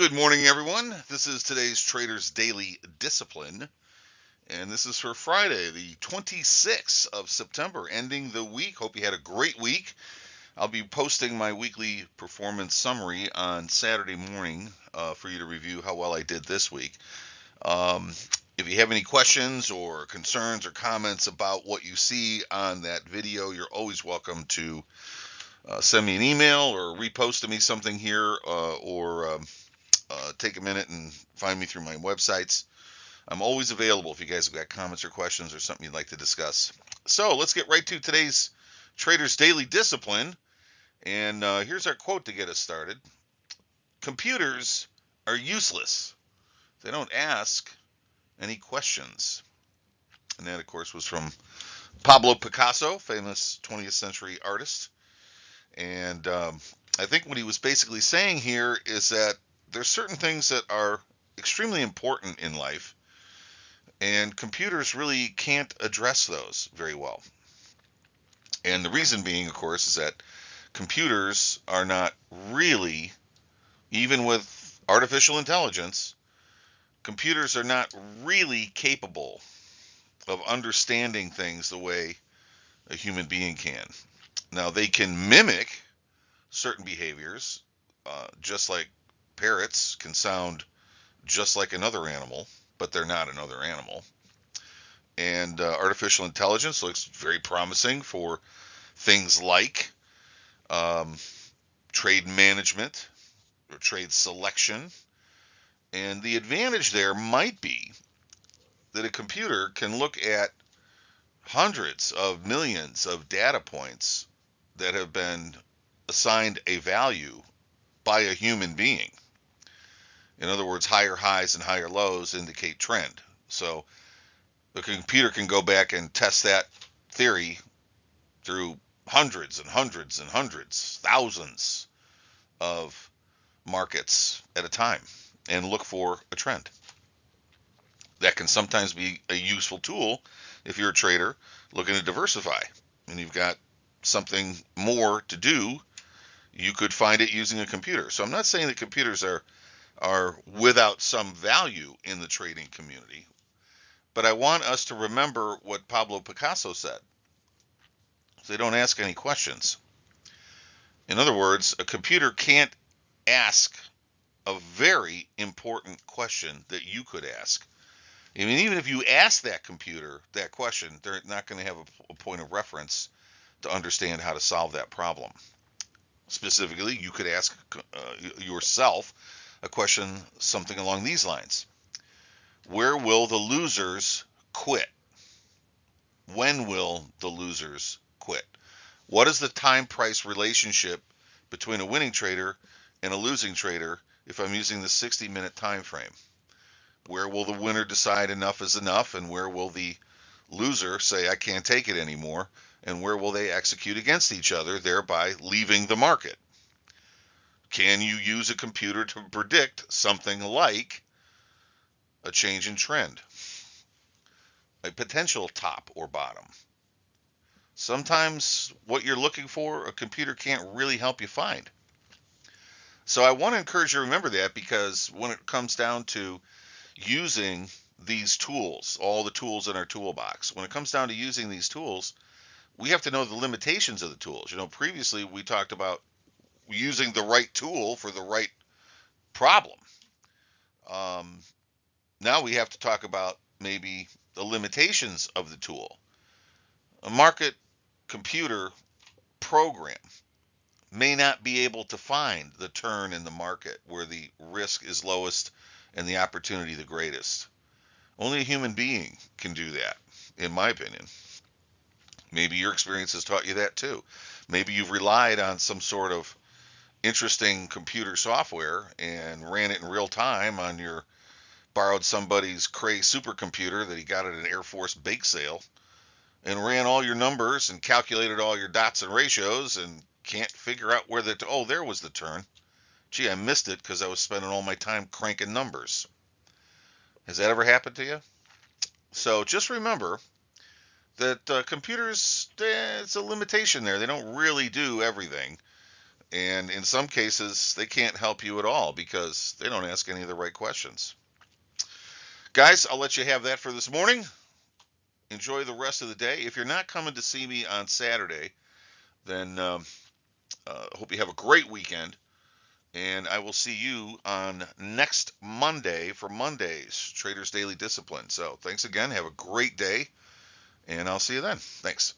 Good morning, everyone. This is today's Trader's Daily Discipline, and this is for Friday, the 26th of September, ending the week. Hope you had a great week. I'll be posting my weekly performance summary on Saturday morning for you to review how well I did this week. Um, if you have any questions or concerns or comments about what you see on that video, you're always welcome to send me an email or repost to me something here or take a minute and find me through my websites. I'm always available if you guys have got comments or questions or something you'd like to discuss. So let's get right to today's Trader's Daily Discipline. And here's our quote to get us started. Computers are useless. They don't ask any questions. And that, of course, was from Pablo Picasso, famous 20th century artist. And I think what he was basically saying here is that there's certain things that are extremely important in life, and computers really can't address those very well. And the reason being, of course, is that computers are not really, even with artificial intelligence, computers are not really capable of understanding things the way a human being can. Now, they can mimic certain behaviors, just like parrots can sound just like another animal, but they're not another animal. And artificial intelligence looks very promising for things like um, trade management or trade selection. And the advantage there might be that a computer can look at hundreds of millions of data points that have been assigned a value by a human being. In other words, higher highs and higher lows indicate trend. So the computer can go back and test that theory through hundreds and hundreds and hundreds, thousands of markets at a time and look for a trend. That can sometimes be a useful tool if you're a trader looking to diversify and you've got something more to do. You could find it using a computer. So I'm not saying that computers are without some value in the trading community, but I want us to remember what Pablo Picasso said. They don't ask any questions. In other words, a computer can't ask a very important question that you could ask. I mean, even if you ask that computer that question, they're not going to have a point of reference to understand how to solve that problem. Specifically, you could ask yourself a question something along these lines. Where will the losers quit? When will the losers quit? What is the time price relationship between a winning trader and a losing trader if I'm using the 60-minute time frame? Where will the winner decide enough is enough, and where will the loser say I can't take it anymore, and where will they execute against each other, thereby leaving the market? Can you use a computer to predict something like a change in trend, a potential top or bottom? Sometimes what you're looking for, a computer can't really help you find. So I want to encourage you to remember that, because when it comes down to using these tools, all the tools in our toolbox, when it comes down to using these tools, we have to know the limitations of the tools. Previously we talked about using the right tool for the right problem. Um, Now we have to talk about maybe the limitations of the tool. A market computer program may not be able to find the turn in the market where the risk is lowest and the opportunity the greatest. Only a human being can do that, in my opinion. Maybe your experience has taught you that too. Maybe you've relied on some sort of interesting computer software and ran it in real time on your borrowed somebody's Cray supercomputer that he got at an Air Force bake sale and ran all your numbers and calculated all your dots and ratios and can't figure out where oh, there was the turn. Gee, I missed it because I was spending all my time cranking numbers. Has that ever happened to you? So just remember that computers, it's a limitation there. They don't really do everything. And in some cases, they can't help you at all because they don't ask any of the right questions. Guys, I'll let you have that for this morning. Enjoy the rest of the day. If you're not coming to see me on Saturday, then hope you have a great weekend. And I will see you on next Monday for Monday's Traders Daily Discipline. So thanks again. Have a great day. And I'll see you then. Thanks.